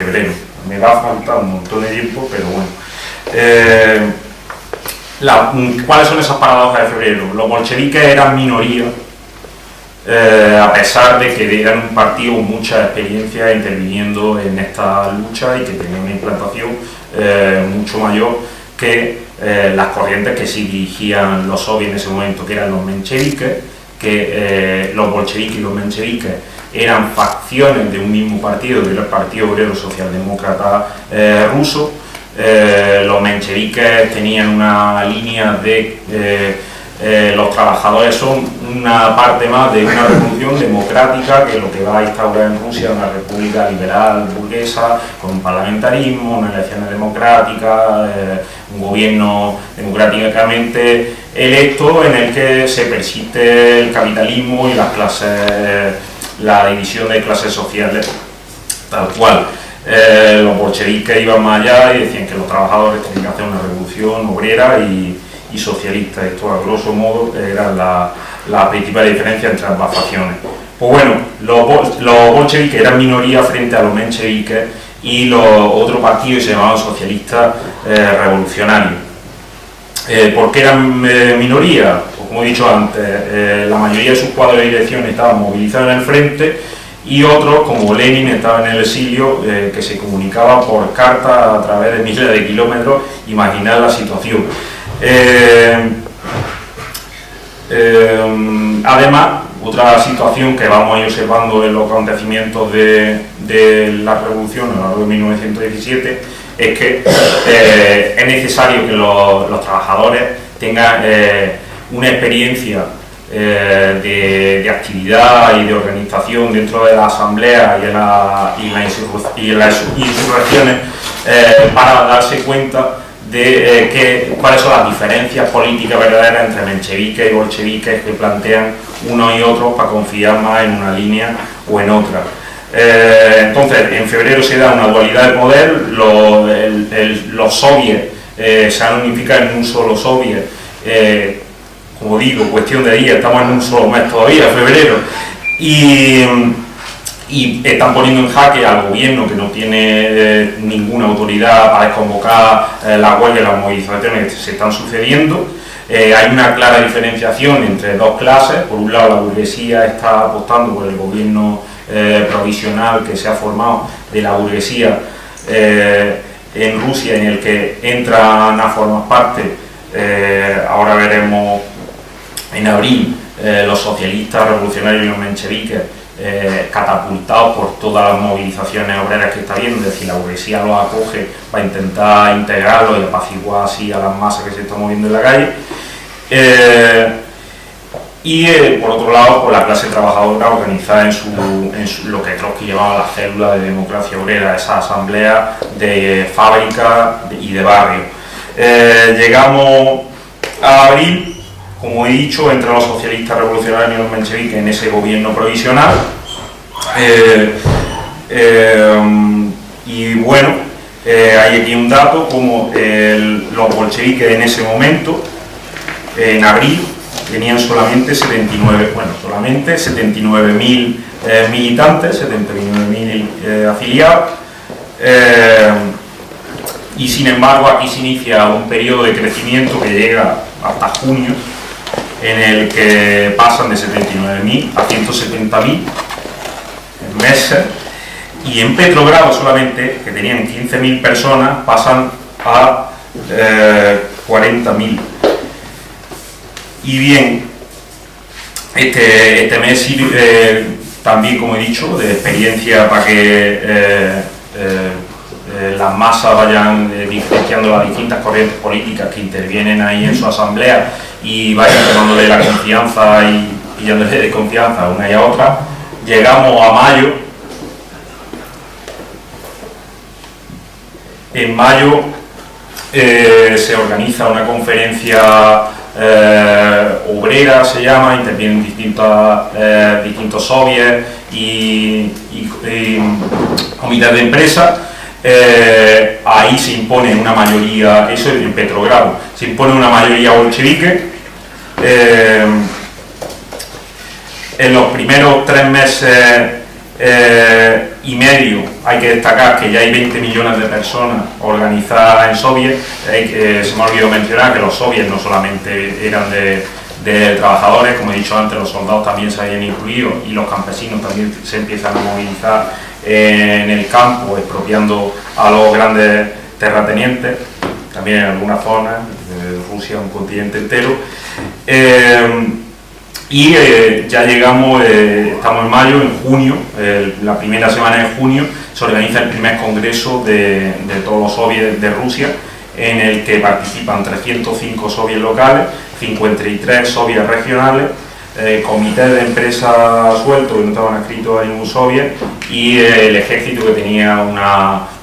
febrero. Me va a faltar un montón de tiempo, pero bueno. ¿Cuáles son esas paradojas de febrero? Los bolcheviques eran minoría, a pesar de que eran un partido con mucha experiencia interviniendo en esta lucha y que tenían una implantación mucho mayor que las corrientes que sí dirigían los soviets en ese momento, que eran los mencheviques, que los bolcheviques y los mencheviques eran facciones de un mismo partido, que era el Partido Obrero Socialdemócrata ruso. Los mencheviques tenían una línea de los trabajadores son una parte más de una revolución democrática que lo que va a instaurar en Rusia una república liberal burguesa con un parlamentarismo, unas elecciones democráticas, un gobierno democráticamente electo en el que se persiste el capitalismo y las clases, la división de clases sociales tal cual. Los bolcheviques iban más allá y decían que los trabajadores tenían que hacer una revolución obrera y socialista. Esto, a grosso modo, era la principal diferencia entre ambas facciones. Pues bueno, los bolcheviques eran minoría frente a los mencheviques y los otros partidos se llamaban socialistas revolucionarios. ¿Por qué eran minoría? Pues como he dicho antes, la mayoría de sus cuadros de dirección estaban movilizados en el frente y otros, como Lenin, estaban en el exilio, que se comunicaban por carta a través de miles de kilómetros. Imaginad la situación. Además, otra situación que vamos a ir observando en los acontecimientos de la revolución a lo largo de 1917 es que es necesario que los trabajadores tengan una experiencia de actividad y de organización dentro de la asamblea y en las insurrecciones para darse cuenta de cuáles son las diferencias políticas verdaderas entre mencheviques y bolcheviques que plantean unos y otros para confiar más en una línea o en otra. Entonces, en febrero se da una dualidad de poder, los soviets se han unificado en un solo soviet, como digo, cuestión de días, estamos en un solo mes todavía, febrero, y están poniendo en jaque al gobierno que no tiene ninguna autoridad para desconvocar las huelgas y las movilizaciones que se están sucediendo. Hay una clara diferenciación entre dos clases. Por un lado, la burguesía está apostando por el gobierno provisional que se ha formado de la burguesía en Rusia, en el que entran a formar parte, ahora veremos en abril, los socialistas revolucionarios y los mencheviques, catapultados por todas las movilizaciones obreras que está habiendo. Es decir, la burguesía los acoge para intentar integrarlos y apaciguar así a las masas que se están moviendo en la calle. Por otro lado, pues la clase trabajadora organizada en lo que Trotsky llamaba la célula de democracia obrera, esa asamblea de fábrica y de barrio. Llegamos a abril. Como he dicho, entre los socialistas revolucionarios y los mencheviques en ese gobierno provisional. Y bueno, hay aquí un dato, como los bolcheviques en ese momento, en abril, tenían solamente 79.000 militantes, 79.000 afiliados. Y sin embargo, aquí se inicia un periodo de crecimiento que llega hasta junio, en el que pasan de 79.000 a 170.000 en meses, y en Petrogrado solamente, que tenían 15.000 personas, pasan a 40.000. Y bien, este mes sirve también, como he dicho, de experiencia para que las masas vayan diferenciando las distintas corrientes políticas que intervienen ahí en su asamblea y vayan tomándole la confianza y pillándole de confianza a una y a otra. Llegamos a mayo. En mayo se organiza una conferencia obrera, se llama, intervienen distintos soviets y comités de empresa. Ahí se impone una mayoría, eso en Petrogrado, se impone una mayoría bolchevique. En los primeros 3 meses medio, hay que destacar que ya hay 20 millones de personas organizadas en soviets. Se me ha olvidado mencionar que los soviets no solamente eran de trabajadores, como he dicho antes, los soldados también se habían incluido y los campesinos también se empiezan a movilizar en el campo, expropiando a los grandes terratenientes, también en algunas zonas, Rusia, un continente entero. Ya llegamos, estamos en mayo, en junio, la primera semana de junio, se organiza el primer congreso de todos los soviets de Rusia, en el que participan 305 soviets locales, 53 soviets regionales, comités de empresas sueltos que no estaban adscritos a ningún soviet, y el ejército, que tenía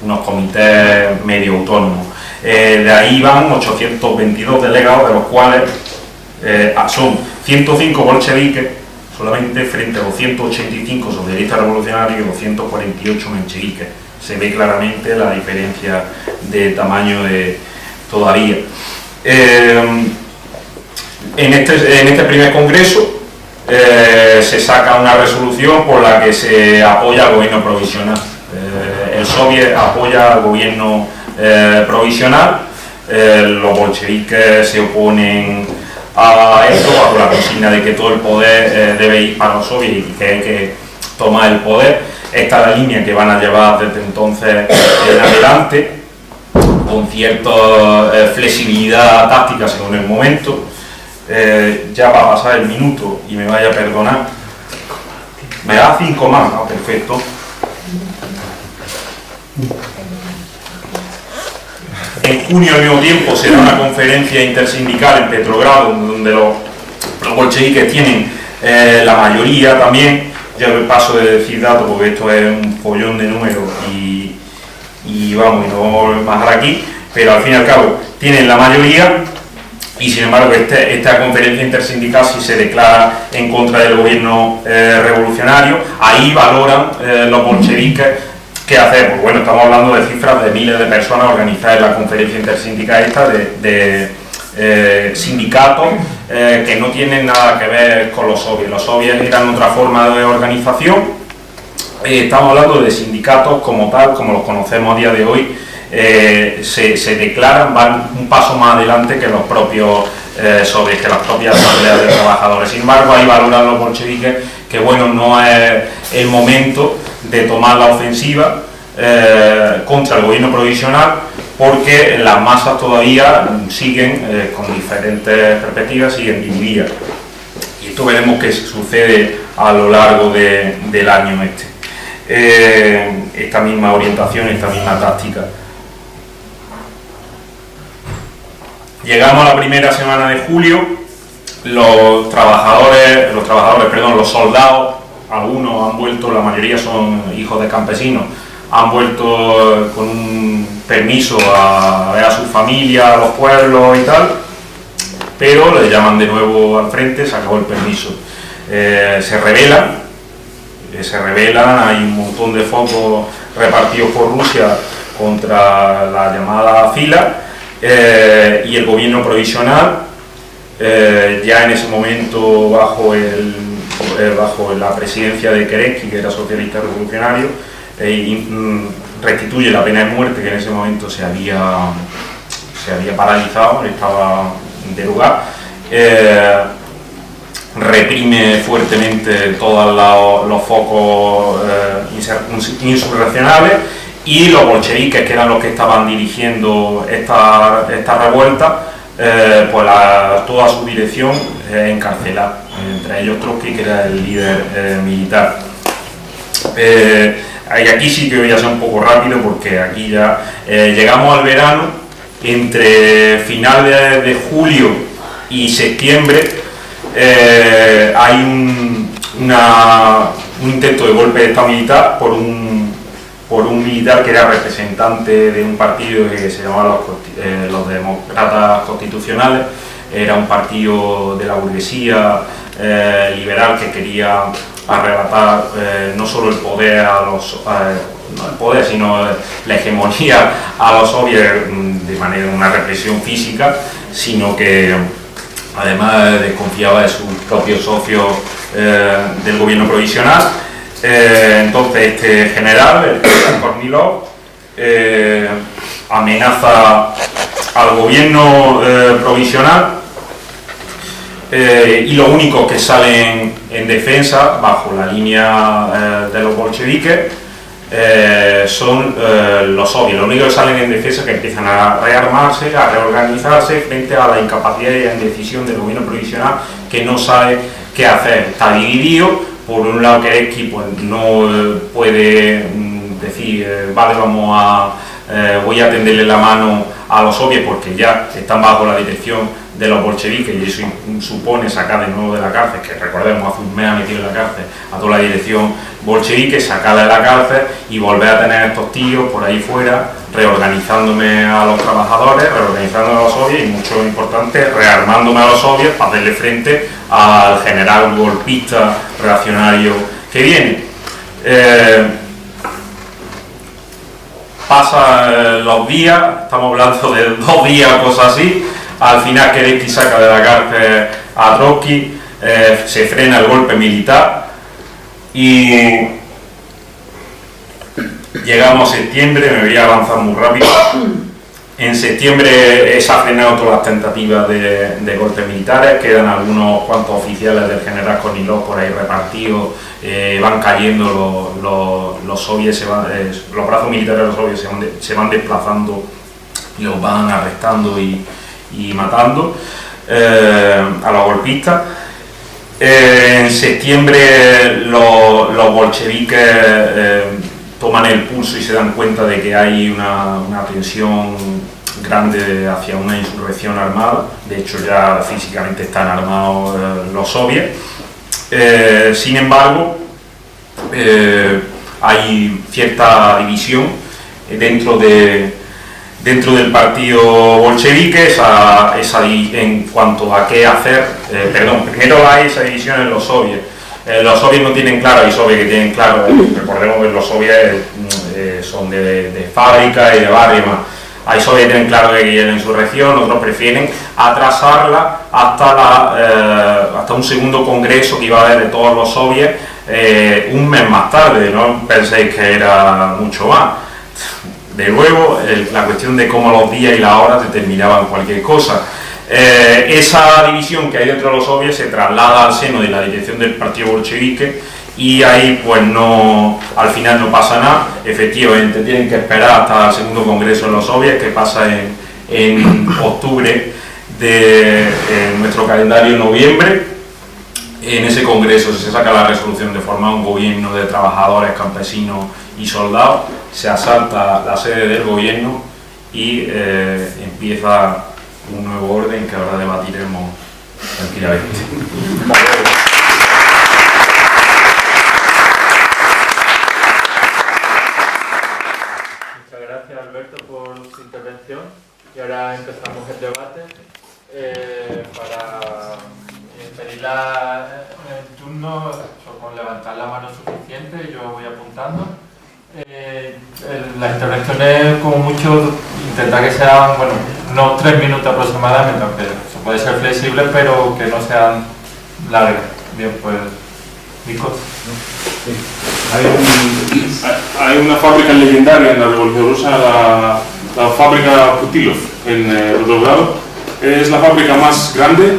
unos comités medio autónomos. De ahí van 822 delegados, de los cuales son 105 bolcheviques solamente, frente a 285 socialistas revolucionarios y 248 mencheviques. Se ve claramente la diferencia de tamaño todavía. En este primer congreso se saca una resolución por la que se apoya al gobierno provisional. El soviet apoya al gobierno provisional, los bolcheviques se oponen a esto bajo la consigna de que todo el poder debe ir para los soviets y que hay que tomar el poder. Esta es la línea que van a llevar desde entonces en adelante, con cierta flexibilidad táctica según el momento. Ya va a pasar el minuto y me vaya a perdonar. Me da 5 más, ¿no? Perfecto. En junio, al mismo tiempo, será una conferencia intersindical en Petrogrado, donde los bolcheviques tienen la mayoría también. Ya me paso de decir datos porque esto es un follón de números y vamos, y no vamos a bajar aquí, pero al fin y al cabo tienen la mayoría. Y sin embargo esta conferencia intersindical, si se declara en contra del gobierno revolucionario, ahí valoran los bolcheviques qué hacer. Pues bueno, estamos hablando de cifras de miles de personas organizadas en la conferencia intersindical esta, de sindicatos que no tienen nada que ver con los soviets. Los soviets eran otra forma de organización. Estamos hablando de sindicatos como tal, como los conocemos a día de hoy. Se declaran, van un paso más adelante que los propios soviets, que las propias asambleas de trabajadores. Sin embargo, ahí valoran los bolcheviques que bueno, no es el momento de tomar la ofensiva contra el gobierno provisional, porque las masas todavía siguen con diferentes perspectivas, siguen divididas. Y esto veremos que sucede a lo largo del año esta misma orientación, esta misma táctica. Llegamos a la primera semana de julio, los soldados, algunos han vuelto, la mayoría son hijos de campesinos, han vuelto con un permiso a ver a sus familias, a los pueblos y tal, pero les llaman de nuevo al frente, se acabó el permiso. Se rebelan, hay un montón de focos repartidos por Rusia contra la llamada fila. Y el gobierno provisional, ya en ese momento bajo la presidencia de Kerensky, que era socialista revolucionario, restituye la pena de muerte, que en ese momento se había paralizado, estaba derogada, reprime fuertemente todos los focos insurreccionales. Y los bolcheviques, que eran los que estaban dirigiendo esta revuelta, pues toda su dirección encarcelar, entre ellos Trotsky, que era el líder militar. Y aquí sí que voy a ser un poco rápido, porque aquí ya llegamos al verano. Entre finales de julio y septiembre hay un intento de golpe de estado militar por un militar que era representante de un partido que se llamaba los Demócratas Constitucionales. Era un partido de la burguesía liberal que quería arrebatar no solo el poder sino la hegemonía a los soviets de manera de una represión física, sino que además desconfiaba de sus propios socios del gobierno provisional. Entonces este general, el Kornilov, amenaza al gobierno provisional, y los únicos que salen en defensa bajo la línea de los bolcheviques son los soviets. Los únicos que salen en defensa, que empiezan a rearmarse, a reorganizarse frente a la incapacidad y la indecisión del gobierno provisional, que no sabe qué hacer. Está dividido. Por un lado, Kerensky pues no puede decir vale, voy a tenderle la mano a los soviets porque ya están bajo la dirección de los bolcheviques, y eso supone sacar de nuevo de la cárcel, que recordemos hace un mes ha metido en la cárcel a toda la dirección bolchevique, sacarla de la cárcel y volver a tener estos tíos por ahí fuera, reorganizándome a los trabajadores, reorganizándome a los soviets y, mucho importante, rearmándome a los soviets para hacerle frente al general golpista reaccionario que viene. Pasan los días, estamos hablando de 2 días o cosas así. Al final Kerensky saca de la cárcel a Trotsky, se frena el golpe militar y llegamos a septiembre. Me voy a avanzar muy rápido. En septiembre se han frenado todas las tentativas de golpes militares, quedan algunos cuantos oficiales del general Kornilov por ahí repartidos, van cayendo los soviets, los brazos militares de los soviets se van desplazando y los van arrestando y matando a los golpistas. En septiembre los bolcheviques toman el pulso y se dan cuenta de que hay una tensión grande hacia una insurrección armada. De hecho, ya físicamente están armados los soviets. Sin embargo, hay cierta división dentro del partido bolchevique, en cuanto a qué hacer. Primero hay esa división en los soviets. Los soviets no tienen claro, hay soviets que tienen claro, recordemos que los soviets son de fábrica y de barrio más. Hay soviets que tienen claro que quieren la insurrección, otros prefieren atrasarla hasta un segundo congreso que iba a haber de todos los soviets un mes más tarde. No penséis que era mucho más. De nuevo, la cuestión de cómo los días y las horas determinaban cualquier cosa. Esa división que hay dentro de los soviets se traslada al seno de la dirección del partido bolchevique, y ahí pues al final no pasa nada. Efectivamente tienen que esperar hasta el segundo congreso de los soviets, que pasa en octubre de nuestro calendario, noviembre. En ese congreso se saca la resolución de formar un gobierno de trabajadores, campesinos y soldados. Se asalta la sede del gobierno y empieza un nuevo orden que ahora debatiremos tranquilamente. Muchas gracias, Alberto, por su intervención, y ahora empezamos el debate. Para pedir el turno, con levantar la mano suficiente, yo voy apuntando. Las intervenciones, como mucho, intentar que sean, unos 3 minutos aproximadamente, aunque se puede ser flexible, pero que no sean largas. Bien, pues, Nico. Sí. Hay una fábrica legendaria en la Revolución Rusa, la fábrica Putilov, en Rodogrado. Es la fábrica más grande,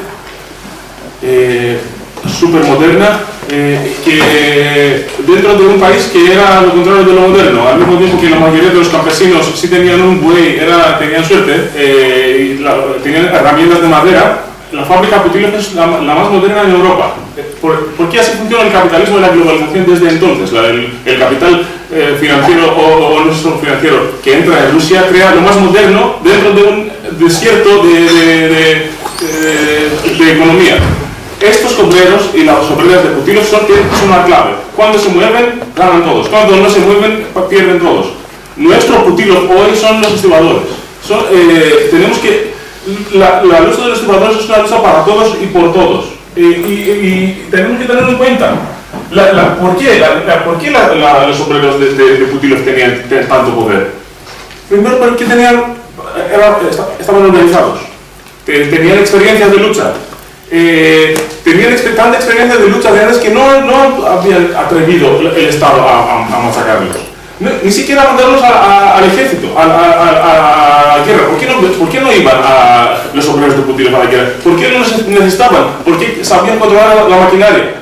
súper moderna, que dentro de un país que era lo contrario de lo moderno. Al mismo tiempo que la mayoría de los campesinos sí tenían un buey, tenían suerte, tenían herramientas de madera. La fábrica Putilov es la más moderna en Europa. ¿Por qué así funciona el capitalismo y la globalización desde entonces? El capital financiero o no solo financiero que entra en Rusia crea lo más moderno dentro de un desierto de economía. Estos obreros y las obreras de Putilov son una clave. Cuando se mueven, ganan todos. Cuando no se mueven, pierden todos. Nuestro Putilov hoy son los estibadores. Tenemos que... La lucha de los estibadores es una lucha para todos y por todos. Y tenemos que tenerlo en cuenta. ¿Por qué los obreros de Putilov tenían tanto poder? Primero porque estaban organizados. Tenían experiencias de lucha. tenían tanta experiencia de lucha de antes que no habían atrevido el Estado a machacarlos. Ni siquiera mandarlos al ejército, a la guerra. ¿Por qué no iban los obreros de Putilov a la guerra? ¿Por qué no los necesitaban? Porque sabían controlar la maquinaria.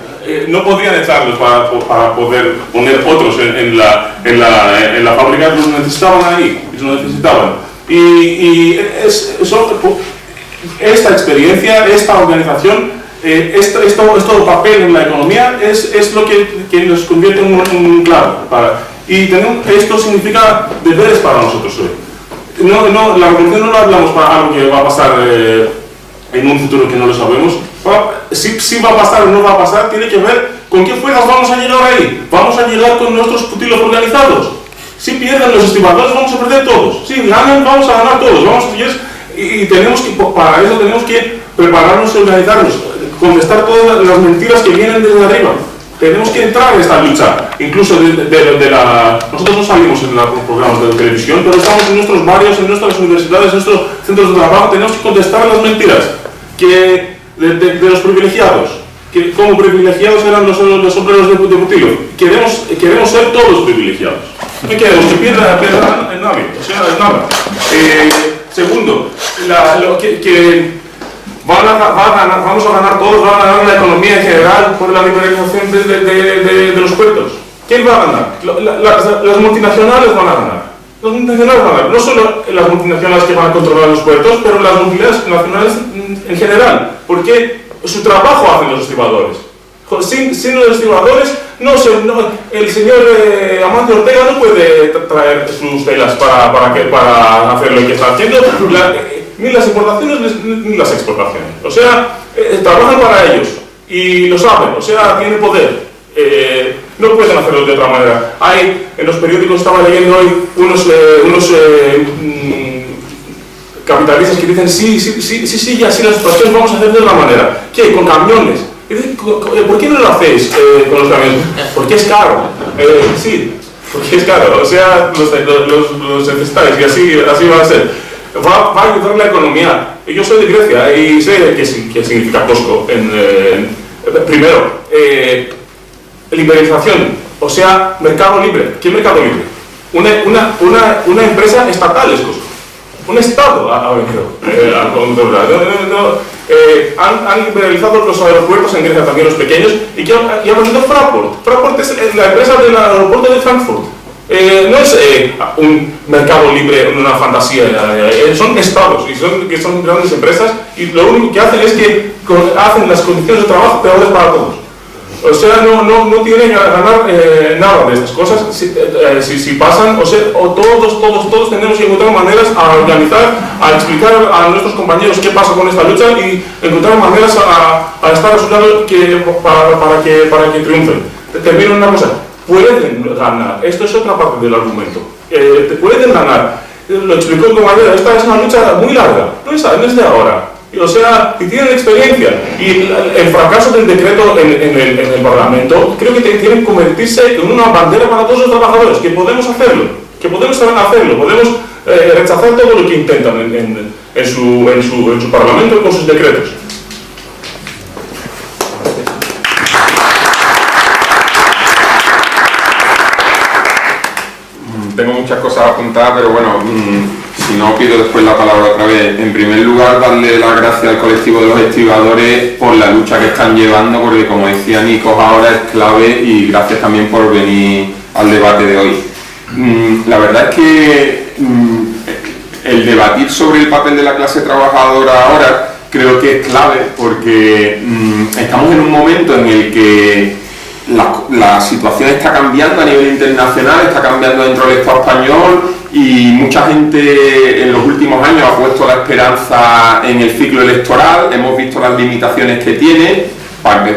No podían echarlos para poder poner otros en la fábrica. Los necesitaban ahí, los necesitaban. Esta experiencia, esta organización, este papel en la economía es lo que nos convierte en un clave. Esto significa deberes para nosotros hoy. La revolución no lo hablamos para algo que va a pasar en un futuro que no lo sabemos. Si va a pasar o no va a pasar, tiene que ver con qué fuerzas vamos a llegar ahí. Vamos a llegar con nuestros Putilov organizados. Si pierden los estibadores, vamos a perder todos. Si ganan, vamos a ganar todos. Y para eso tenemos que prepararnos y organizarnos, contestar todas las mentiras que vienen desde arriba. Tenemos que entrar en esta lucha, incluso nosotros no salimos en los programas de televisión, pero estamos en nuestros barrios, en nuestras universidades, en nuestros centros de trabajo, tenemos que contestar las mentiras de los privilegiados, que como privilegiados eran los obreros de Putilov. Queremos ser todos privilegiados, no queremos que pierdan en nadie, o sea, es nada. Segundo, vamos a ganar todos, va a ganar la economía en general por la liberalización de los puertos. ¿Quién va a ganar? Las multinacionales van a ganar. Las multinacionales van a ganar. No solo las multinacionales que van a controlar los puertos, pero las multinacionales en general. Porque su trabajo hacen los estibadores. Sin los estibadores, el señor Amancio Ortega no puede traer sus telas para hacer lo que está haciendo. Ni las importaciones ni las exportaciones. O sea, trabajan para ellos y lo saben, o sea, tienen poder. No pueden hacerlo de otra manera. En los periódicos estaba leyendo hoy unos capitalistas que dicen sí, así las exportaciones vamos a hacer de otra manera. ¿Qué? Con camiones. ¿Por qué no lo hacéis con los camiones? Porque es caro. Sí, porque es caro. O sea, los necesitáis y así va a ser. Va a ayudar la economía. Yo soy de Grecia y sé qué significa Costco. Primero, liberalización, o sea, mercado libre. ¿Qué mercado libre? Una empresa estatal es Costco. Un Estado ha venido a controlar. Han liberalizado los aeropuertos en Grecia, también los pequeños, y ha venido Fraport. Fraport es la empresa del aeropuerto de Frankfurt. No es un mercado libre, una fantasía, son estados que son grandes empresas y lo único que hacen es que hacen las condiciones de trabajo peores para todos. O sea, no tienen que ganar nada de estas cosas si pasan, todos tenemos que encontrar maneras a organizar, a explicar a nuestros compañeros qué pasa con esta lucha y encontrar maneras a estar a su lado para que triunfen. Termino una cosa. Pueden ganar, esto es otra parte del argumento. Pueden ganar, lo explicó el compañero, esta es una lucha muy larga, no es de ahora. O sea, y tienen experiencia. Y el fracaso del decreto en el Parlamento creo que tiene que convertirse en una bandera para todos los trabajadores, que podemos hacerlo, podemos rechazar todo lo que intentan en su Parlamento con sus decretos. Tengo muchas cosas apuntadas, pero bueno, si no pido después la palabra otra vez. En primer lugar, darle las gracias al colectivo de los estibadores por la lucha que están llevando, porque como decía Nikos ahora es clave, y gracias también por venir al debate de hoy. La verdad es que el debatir sobre el papel de la clase trabajadora ahora creo que es clave, porque estamos en un momento en el que la situación está cambiando a nivel internacional, está cambiando dentro del Estado español y mucha gente en los últimos años ha puesto la esperanza en el ciclo electoral. Hemos visto las limitaciones que tiene.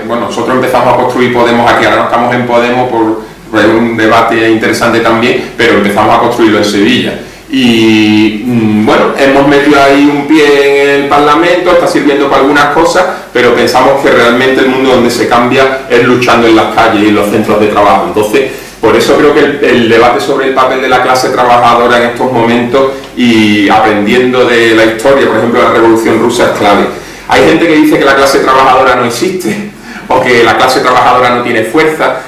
Bueno, nosotros empezamos a construir Podemos aquí, ahora no estamos en Podemos por un debate interesante también, pero empezamos a construirlo en Sevilla. Y bueno, hemos metido ahí un pie en el Parlamento, está sirviendo para algunas cosas, pero pensamos que realmente el mundo donde se cambia es luchando en las calles y en los centros de trabajo. Entonces, por eso creo que el debate sobre el papel de la clase trabajadora en estos momentos y aprendiendo de la historia, por ejemplo, la Revolución Rusa, es clave. Hay gente que dice que la clase trabajadora no existe o que la clase trabajadora no tiene fuerza.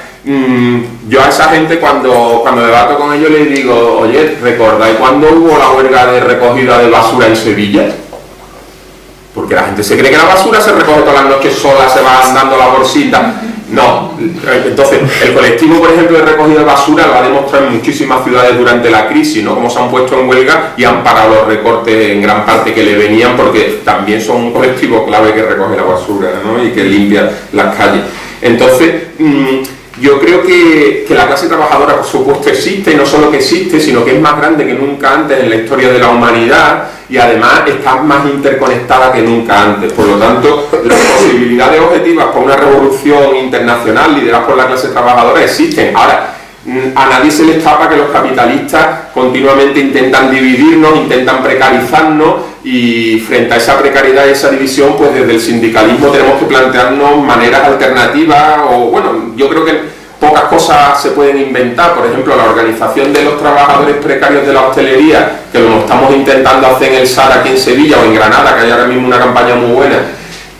Yo a esa gente cuando debato con ellos les digo, oye, ¿recordáis cuando hubo la huelga de recogida de basura en Sevilla? Porque la gente se cree que la basura se recoge todas las noches sola, se va dando la bolsita. No, entonces el colectivo, por ejemplo, de recogida de basura lo ha demostrado en muchísimas ciudades durante la crisis, ¿no? Como se han puesto en huelga y han parado los recortes en gran parte que le venían, porque también son un colectivo clave que recoge la basura, ¿no? Y que limpia las calles. Entonces, yo creo que la clase trabajadora, por supuesto, existe, y no solo que existe, sino que es más grande que nunca antes en la historia de la humanidad, y además está más interconectada que nunca antes. Por lo tanto, las posibilidades objetivas para una revolución internacional liderada por la clase trabajadora existen. Ahora, a nadie se le escapa que los capitalistas continuamente intentan dividirnos, intentan precarizarnos, y frente a esa precariedad y esa división, pues desde el sindicalismo tenemos que plantearnos maneras alternativas, o bueno, yo creo que pocas cosas se pueden inventar. Por ejemplo, la organización de los trabajadores precarios de la hostelería, que lo estamos intentando hacer en el SAR aquí en Sevilla o en Granada, que hay ahora mismo una campaña muy buena,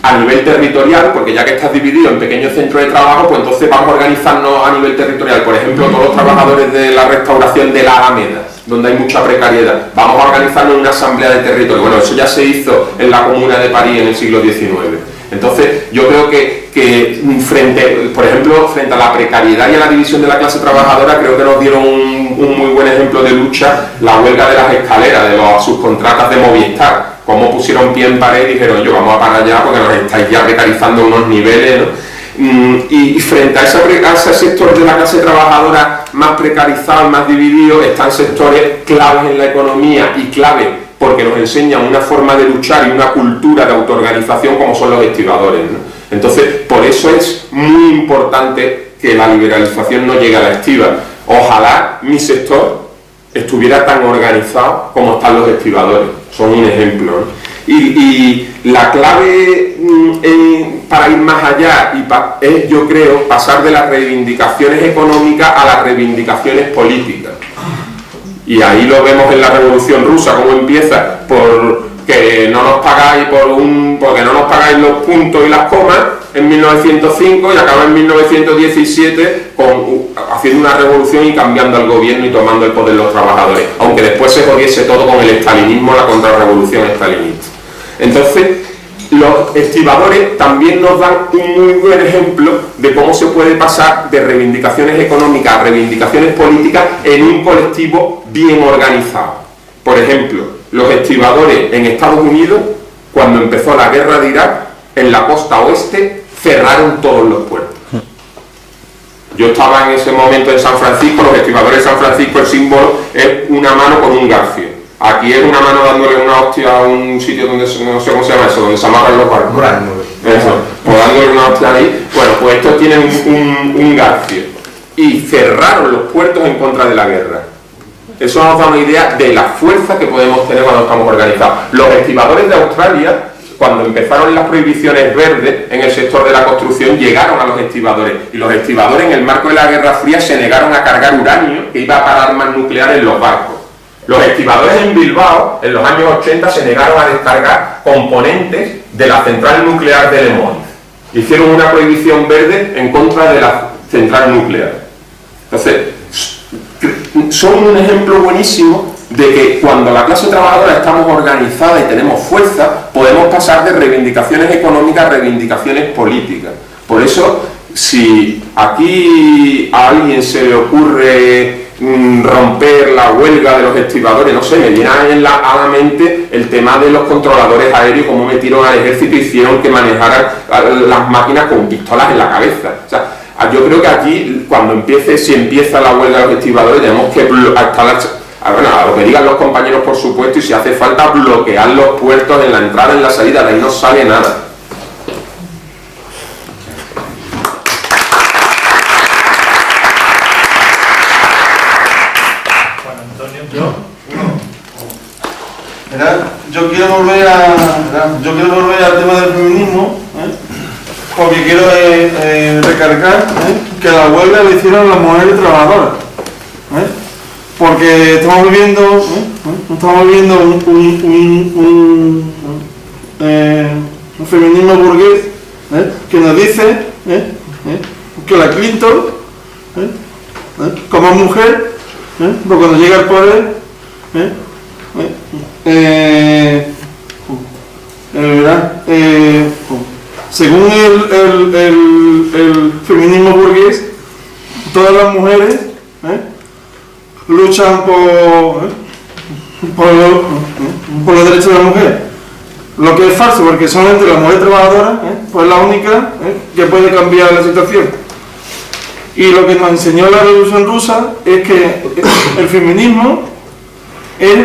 a nivel territorial, porque ya que estás dividido en pequeños centros de trabajo, pues entonces vamos a organizarnos a nivel territorial. Por ejemplo, todos los trabajadores de la restauración de la Alameda, donde hay mucha precariedad, vamos a organizarnos en una asamblea de territorio. Bueno, eso ya se hizo en la Comuna de París en el siglo XIX. Entonces, yo creo que por ejemplo, frente a la precariedad y a la división de la clase trabajadora, creo que nos dieron un muy buen ejemplo de lucha la huelga de las escaleras, de las subcontratas de Movistar. Cómo pusieron pie en pared y dijeron, yo vamos a parar ya porque nos estáis ya precarizando unos niveles, ¿no? Y frente a ese sector de la clase trabajadora más precarizado, más dividido, están sectores claves en la economía y clave porque nos enseñan una forma de luchar y una cultura de autoorganización como son los estibadores, ¿no? Entonces, por eso es muy importante que la liberalización no llegue a la estiba. Ojalá mi sector estuviera tan organizado como están los estibadores. Son un ejemplo, ¿no? Y la clave para ir más allá es, yo creo, pasar de las reivindicaciones económicas a las reivindicaciones políticas. Y ahí lo vemos en la Revolución Rusa, cómo empieza por que no nos pagáis porque no nos pagáis los puntos y las comas en 1905 y acaba en 1917 haciendo una revolución y cambiando el gobierno y tomando el poder los trabajadores, aunque después se jodiese todo con el estalinismo, la contrarrevolución estalinista. Entonces, los estibadores también nos dan un muy buen ejemplo de cómo se puede pasar de reivindicaciones económicas a reivindicaciones políticas en un colectivo bien organizado. Por ejemplo, los estibadores en Estados Unidos, cuando empezó la guerra de Irak, en la costa oeste cerraron todos los puertos. Yo estaba en ese momento en San Francisco, los estibadores de San Francisco, el símbolo es una mano con un garfio. Aquí es una mano dándole una hostia a un sitio donde, no sé cómo se llama eso, donde se amarran los barcos. Eso, pues dándole una hostia ahí. Bueno, pues estos tienen un garfio. Y cerraron los puertos en contra de la guerra. Eso nos da una idea de la fuerza que podemos tener cuando estamos organizados. Los estibadores de Australia, cuando empezaron las prohibiciones verdes en el sector de la construcción, llegaron a los estibadores. Y los estibadores, en el marco de la Guerra Fría, se negaron a cargar uranio que iba para armas nucleares en los barcos. Los estibadores en Bilbao, en los años 80, se negaron a descargar componentes de la central nuclear de Lemoiz. Hicieron una prohibición verde en contra de la central nuclear. Entonces, son un ejemplo buenísimo de que cuando la clase trabajadora estamos organizada y tenemos fuerza, podemos pasar de reivindicaciones económicas a reivindicaciones políticas. Por eso, si aquí a alguien se le ocurre romper la huelga de los estibadores, no sé, me viene a la mente el tema de los controladores aéreos, cómo metieron al ejército y hicieron que manejaran las máquinas con pistolas en la cabeza. O sea, yo creo que aquí, si empieza la huelga de los estibadores, tenemos que a lo que digan los compañeros, por supuesto, y si hace falta bloquear los puertos en la entrada y en la salida, de ahí no sale nada. Yo quiero volver al tema del feminismo, porque quiero recargar que la huelga la hicieron las mujeres trabajadoras, porque estamos viviendo un feminismo burgués, que nos dice que la Clinton, como mujer, pues cuando llega al poder, según el feminismo burgués, todas las mujeres luchan por los derechos de la mujer. Lo que es falso, porque solamente la mujer trabajadora pues es la única que puede cambiar la situación. Y lo que nos enseñó la Revolución Rusa es que el feminismo es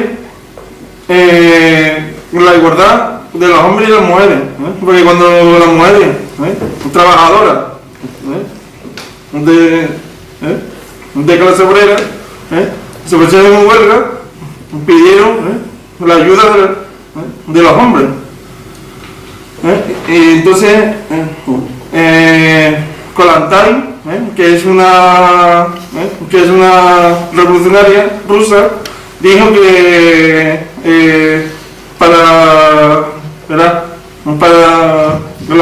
la igualdad de los hombres y las mujeres, porque cuando las mujeres trabajadoras de clase obrera se pusieron en huelga, pidieron la ayuda de los hombres. Y entonces Kollontai, que es una revolucionaria rusa, dijo que para la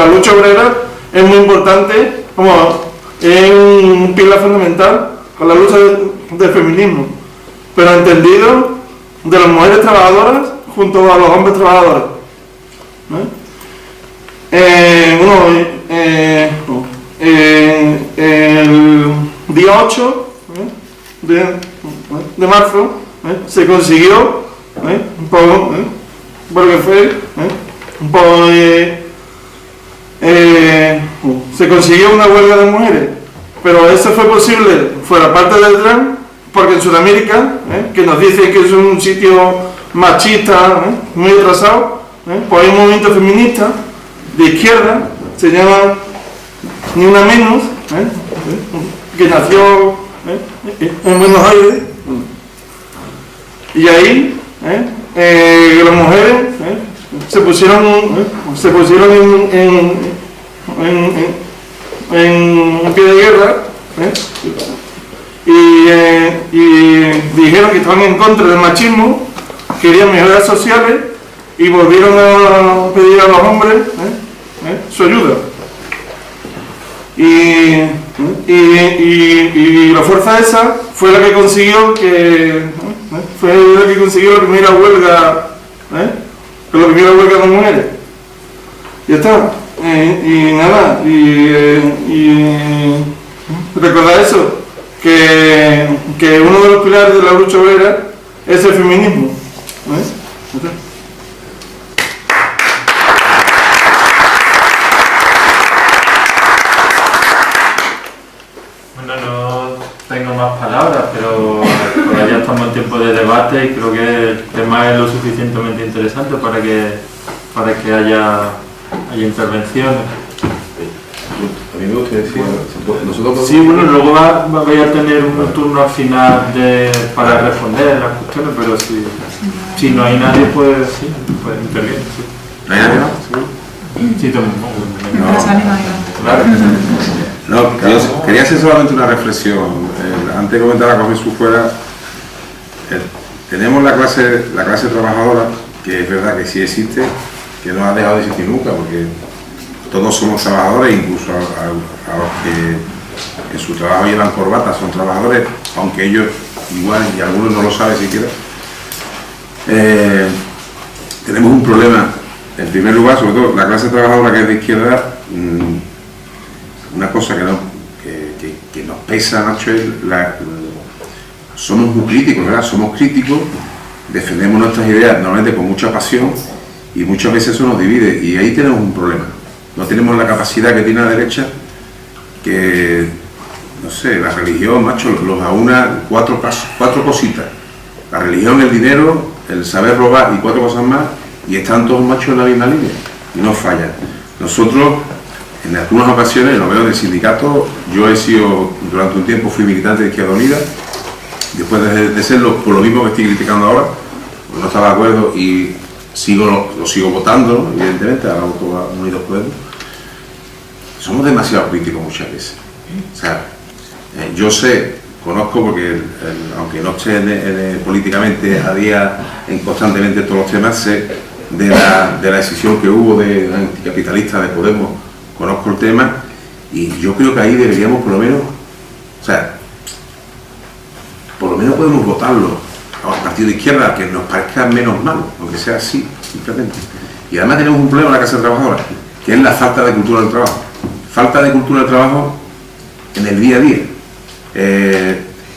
lucha obrera es muy importante, como es un pilar fundamental con la lucha del feminismo, pero entendido de las mujeres trabajadoras junto a los hombres trabajadores. El día 8 de marzo se consiguió, porque fue, se consiguió una huelga de mujeres, pero eso fue posible fuera parte del TRAN, porque en Sudamérica, que nos dicen que es un sitio machista, muy atrasado, pues hay un movimiento feminista de izquierda, se llama Ni Una Menos, que nació en Buenos Aires, y ahí las mujeres se pusieron en pie de guerra, y dijeron que estaban en contra del machismo, querían mejoras sociales y volvieron a pedir a los hombres su ayuda. Y la fuerza esa fue la que consiguió la primera huelga, de mujeres. Ya está. Y nada, recordar eso, que uno de los pilares de la lucha obrera es el feminismo. Ya está. Bueno, no tengo más palabras, pero ya estamos en tiempo de debate y creo que el tema es lo suficientemente interesante para que haya intervenciones. A mí me gustaría decir, nosotros... Sí, bueno, luego vais a tener un turno al final para responder las cuestiones, pero si no hay nadie, pues sí, pues interviene. Sí. ¿No hay nadie? Sí, Claro. No, yo quería hacer solamente una reflexión. Antes de comentar a Jesús fuera, tenemos la clase trabajadora, que es verdad que sí existe, que no ha dejado de existir nunca, porque todos somos trabajadores, incluso a los que en su trabajo llevan corbata son trabajadores, aunque ellos igual, y algunos no lo saben siquiera. Tenemos un problema, en primer lugar, sobre todo la clase trabajadora que es de izquierda, una cosa que nos pesa, Nacho, es somos muy críticos, ¿verdad? Somos críticos, defendemos nuestras ideas normalmente con mucha pasión y muchas veces eso nos divide y ahí tenemos un problema. No tenemos la capacidad que tiene la derecha, que, no sé, la religión, macho, los aúna cuatro cositas. La religión, el dinero, el saber robar y 4 cosas más, y están todos machos en la misma línea y no fallan. Nosotros, en algunas ocasiones, lo veo en el sindicato, yo he sido, durante un tiempo fui militante de Izquierda Unida, después de serlo, por lo mismo que estoy criticando ahora, pues no estaba de acuerdo y lo sigo votando, evidentemente, ahora voto a Unidos Podemos. Somos demasiado críticos muchas veces. O sea, yo sé, conozco porque, aunque no esté políticamente a día en constantemente todos los temas, sé de la decisión que hubo de anticapitalista de Podemos, conozco el tema, y yo creo que ahí deberíamos por lo menos, o sea, por lo menos podemos votarlo a los partidos de izquierda que nos parezca menos malo, aunque sea así, simplemente. Y además tenemos un problema en la Casa Trabajadora, que es la falta de cultura del trabajo. Falta de cultura del trabajo en el día a día.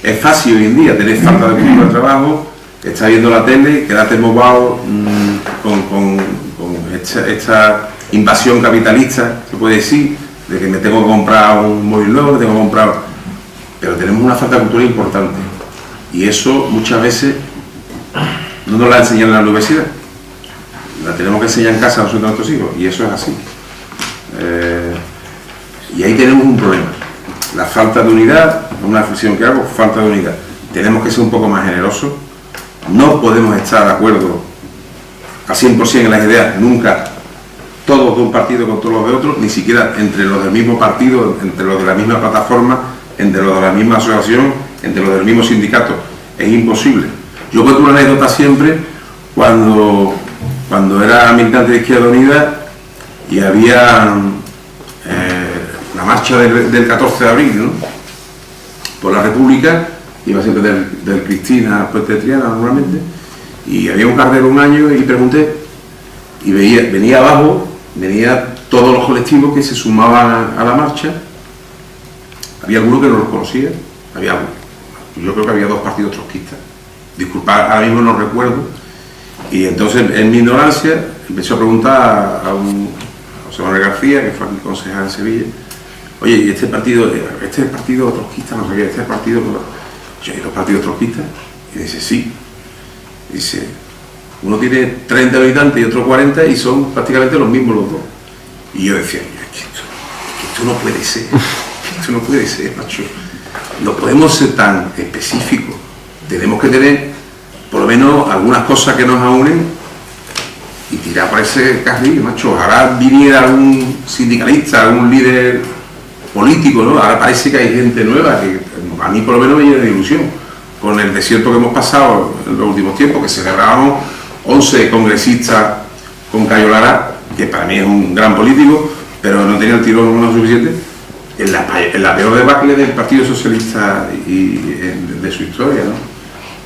Es fácil hoy en día tener falta de cultura del trabajo, estar viendo la tele, quedarte embobado con esta invasión capitalista, se puede decir, de que me tengo que comprar un móvil nuevo, me tengo que comprar... Pero tenemos una falta de cultura importante. Y eso muchas veces no nos la enseñan en la universidad. La tenemos que enseñar en casa a nosotros, a nuestros hijos, y eso es así. Y ahí tenemos un problema. La falta de unidad, una reflexión que hago, falta de unidad. Tenemos que ser un poco más generosos. No podemos estar de acuerdo al 100% en las ideas, nunca todos de un partido con todos los de otros, ni siquiera entre los del mismo partido, entre los de la misma plataforma, entre los de la misma asociación, entre los del mismo sindicato. Es imposible. Yo cuento una anécdota siempre cuando era militante de Izquierda Unida y había la marcha del 14 de abril, ¿no?, por la República, iba siempre del Cristina al Puente de Triana normalmente, y había un cartel un año y pregunté, y venía abajo, venía todos los colectivos que se sumaban a la marcha. Había algunos que no los conocía, yo creo que había 2 partidos trotskistas, disculpad, ahora mismo no recuerdo, y entonces en mi ignorancia empecé a preguntar a José Manuel García, que fue mi concejal en Sevilla, oye, ¿y este partido es el partido trotskista? No sé qué, este es el partido... Yo, ¿y los partidos trotskistas? Y dice, sí. Dice, uno tiene 30 habitantes y otro 40 y son prácticamente los mismos los dos. Y yo decía, es que esto no puede ser, esto no puede ser, macho. No podemos ser tan específicos. Tenemos que tener por lo menos algunas cosas que nos unen y tirar por ese carril, macho. Ojalá viniera algún sindicalista, algún líder político, ¿no? Ahora parece que hay gente nueva que a mí por lo menos me llena de ilusión. Con el desierto que hemos pasado en los últimos tiempos, que celebramos 11 congresistas con Cayo Lara, que para mí es un gran político, pero no tenía el tirón humano suficiente, en la peor debacle del Partido Socialista y de su historia, ¿no?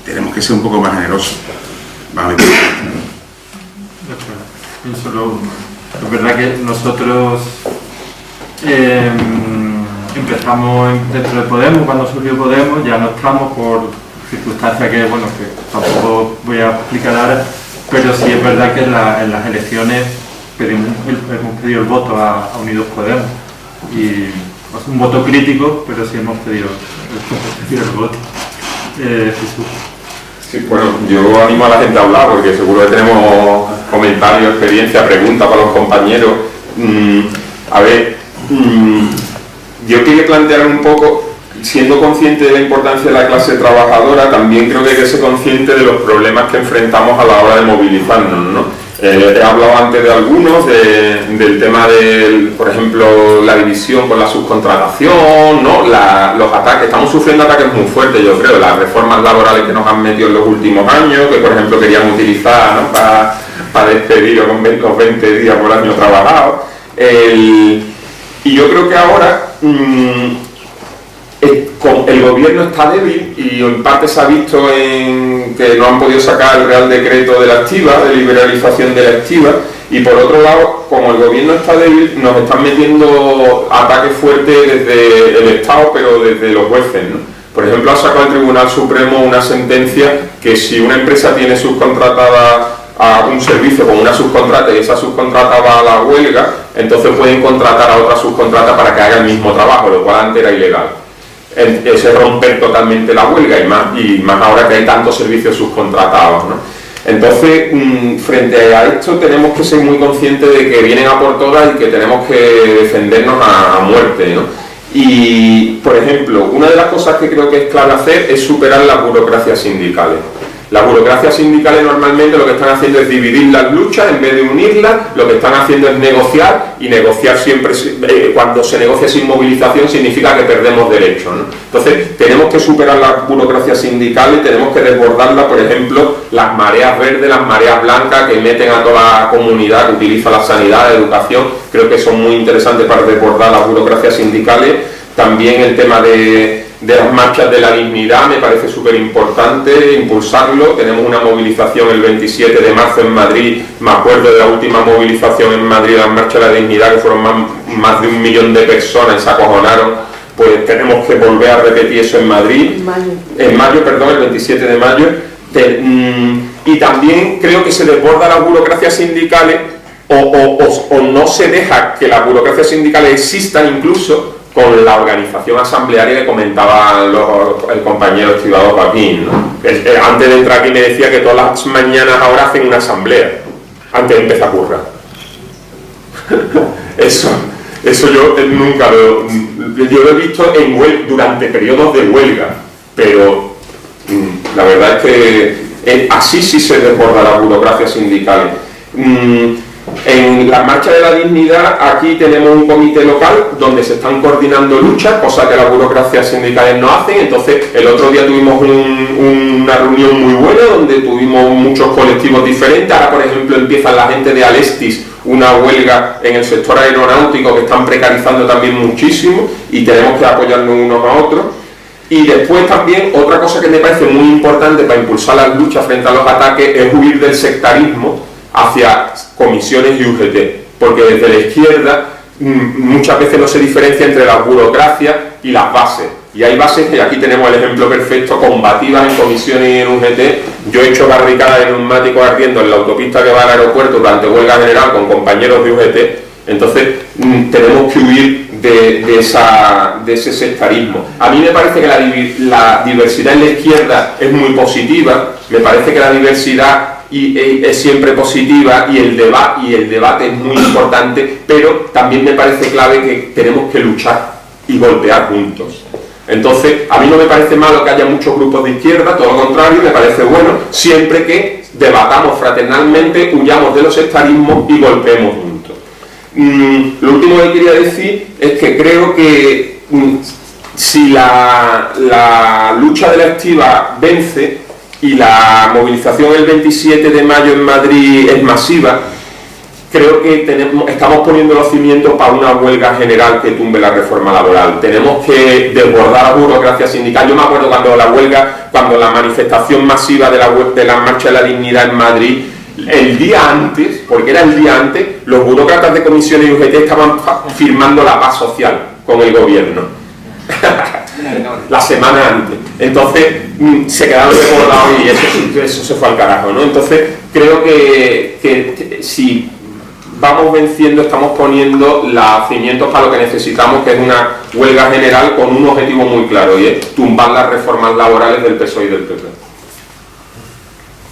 Tenemos que ser un poco más generosos. Vale. Es verdad que nosotros empezamos dentro de Podemos, cuando surgió Podemos, ya no estamos por circunstancias que, bueno, que tampoco voy a explicar ahora, pero sí es verdad que en las elecciones hemos pedido el voto a Unidos Podemos, y es un voto crítico, pero sí hemos pedido el voto. Jesús. Sí, bueno, yo animo a la gente a hablar porque seguro que tenemos comentarios, experiencia, preguntas para los compañeros. Yo quería plantear un poco, siendo consciente de la importancia de la clase trabajadora, también creo que hay que ser consciente de los problemas que enfrentamos a la hora de movilizarnos, ¿no? He hablado antes de algunos, del tema de, por ejemplo, la división con la subcontratación, ¿no? Los ataques, estamos sufriendo ataques muy fuertes, yo creo, las reformas laborales que nos han metido en los últimos años, que por ejemplo querían utilizar, ¿no?, para despedir con los 20 días por año trabajado. Y yo creo que ahora el gobierno está débil, y en parte se ha visto en que no han podido sacar el Real Decreto de la activa, de liberalización de la activa, y por otro lado, como el gobierno está débil, nos están metiendo ataques fuertes desde el Estado, pero desde los jueces, ¿no? Por ejemplo, ha sacado el Tribunal Supremo una sentencia que si una empresa tiene subcontratada a un servicio con una subcontrata y esa subcontrata va a la huelga, entonces pueden contratar a otra subcontrata para que haga el mismo trabajo, lo cual antes era ilegal. Es romper totalmente la huelga, y más ahora que hay tantos servicios subcontratados, ¿no? Entonces, frente a esto tenemos que ser muy conscientes de que vienen a por todas y que tenemos que defendernos a muerte, ¿no? Y, por ejemplo, una de las cosas que creo que es clave hacer es superar las burocracias sindicales. Las burocracias sindicales normalmente lo que están haciendo es dividir las luchas en vez de unirlas, lo que están haciendo es negociar, y negociar siempre, cuando se negocia sin movilización, significa que perdemos derechos, ¿no? Entonces tenemos que superar las burocracias sindicales, tenemos que desbordarlas, por ejemplo, las mareas verdes, las mareas blancas que meten a toda la comunidad que utiliza la sanidad, la educación, creo que son muy interesantes para desbordar las burocracias sindicales. También el tema de las marchas de la dignidad me parece súper importante impulsarlo. Tenemos una movilización el 27 de marzo en Madrid, me acuerdo de la última movilización en Madrid, la marcha de la dignidad, que fueron más de 1 millón de personas y se acojonaron. Pues tenemos que volver a repetir eso en Madrid, en mayo, el 27 de mayo. Y también creo que se desborda las burocracias sindicales o no se deja que las burocracias sindicales existan, incluso con la organización asamblearia que comentaba el compañero Estibado Joaquín, ¿no? Antes de entrar aquí me decía que todas las mañanas ahora hacen una asamblea, antes de empezar a currar. Eso yo nunca yo lo he visto durante periodos de huelga, pero la verdad es que así sí se desborda la burocracia sindical. En la marcha de la dignidad aquí tenemos un comité local donde se están coordinando luchas, cosa que las burocracias sindicales no hacen. Entonces el otro día tuvimos una reunión muy buena donde tuvimos muchos colectivos diferentes. Ahora, por ejemplo, empieza la gente de Alestis una huelga en el sector aeronáutico que están precarizando también muchísimo y tenemos que apoyarnos unos a otros. Y después también otra cosa que me parece muy importante para impulsar las luchas frente a los ataques es huir del sectarismo hacia comisiones y UGT, porque desde la izquierda muchas veces no se diferencia entre las burocracias y las bases, y hay bases que aquí tenemos el ejemplo perfecto, combativas en comisiones y en UGT. Yo he hecho barricadas de neumáticos ardiendo en la autopista que va al aeropuerto durante huelga general con compañeros de UGT. Entonces tenemos que huir de ese sectarismo. A mí me parece que la diversidad en la izquierda es muy positiva, me parece que la diversidad es siempre positiva y el debate es muy importante, pero también me parece clave que tenemos que luchar y golpear juntos. Entonces, a mí no me parece malo que haya muchos grupos de izquierda, todo lo contrario, me parece bueno, siempre que debatamos fraternalmente, huyamos de los sectarismos y golpeemos juntos. Lo último que quería decir es que creo que si la lucha de la estiba vence y la movilización el 27 de mayo en Madrid es masiva, creo que estamos poniendo los cimientos para una huelga general que tumbe la reforma laboral. Tenemos que desbordar la burocracia sindical. Yo me acuerdo cuando la manifestación masiva de la marcha de la dignidad en Madrid, el día antes, porque era el día antes, los burócratas de comisiones y UGT estaban firmando la paz social con el gobierno. La semana antes. Entonces se quedaron desbordados y eso se fue al carajo, ¿no? Entonces creo que si vamos venciendo, estamos poniendo los cimientos para lo que necesitamos, que es una huelga general con un objetivo muy claro, y es tumbar las reformas laborales del PSOE y del PP.